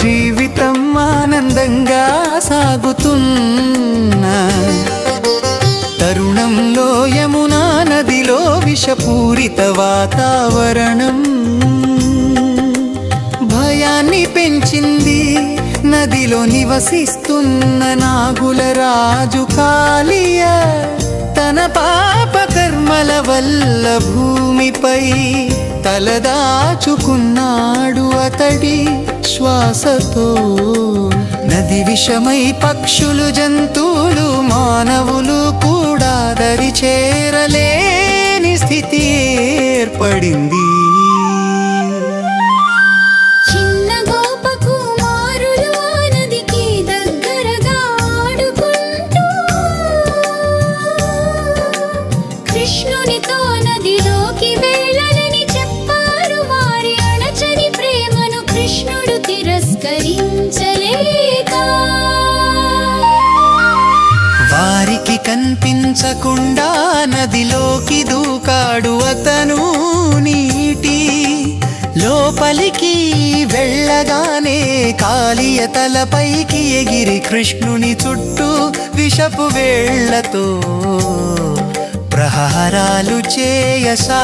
జీవితం ఆనందంగా సాగుతున్న తరుణంలో యమునా నదిలో విషపూరిత వాతావరణం భయాన్ని పెంచింది. నదిలో నివసిస్తున్న నాగుల రాజు కాళియ తన పాప కర్మల వల్ల భూమిపై తలదాచుకున్నాడు అతడి శ్వాసతో. నది విషమై పక్షులు జంతువులు మానవులు కూడా దరి చేరలేని స్థితి ఏర్పడింది. వారికి కనిపించకుండా నదిలోకి దూకాడు అతను. నీటి లోపలికి వెళ్ళగానే కాళియ తలపైకి ఎగిరి కృష్ణుని చుట్టూ విషపు వేళ్లతో ప్రహారాలు చేయసాగాడు.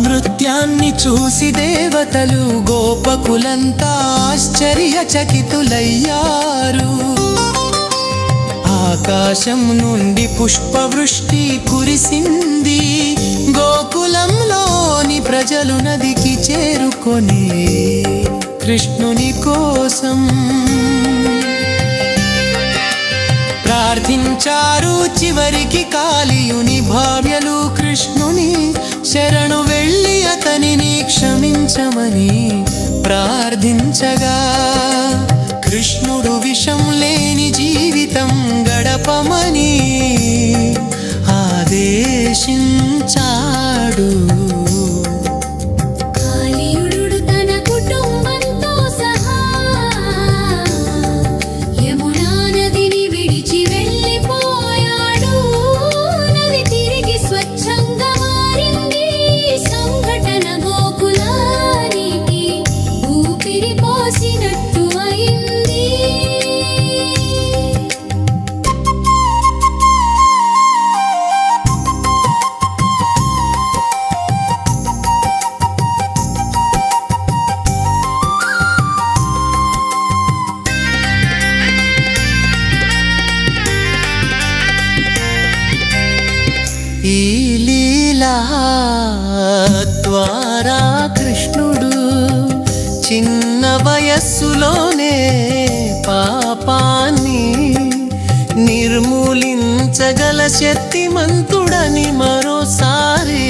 నృత్యాన్ని చూసి దేవతలు గోపకులంతా ఆశ్చర్యచకితులయ్యారు. ఆకాశం నుండి పుష్పవృష్టి కురిసింది. గోకులంలోని ప్రజలు నదికి చేరుకొని కృష్ణుని కోసం ప్రార్థించారు. చివరికి కాళియుని భార్యలు కృష్ణుని శరణు వెళ్ళి అతనిని క్షమించమని ప్రార్థించగా కృష్ణుడు విషం లేని జీవితం గడపమని ఆదేశించాడు. ఈ లీలా ద్వారా కృష్ణుడు చిన్న వయస్సులోనే పాపాన్ని నిర్మూలించగల శక్తిమంతుడని మరోసారి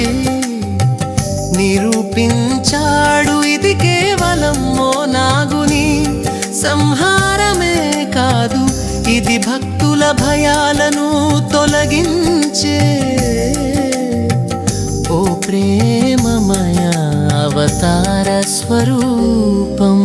నిరూపించాడు. ఇది కేవలం నాగుని సంహారమే కాదు, ఇది భక్తుల భయాలను తొలగించే ఓ ప్రేమమయ అవతార స్వరూపం.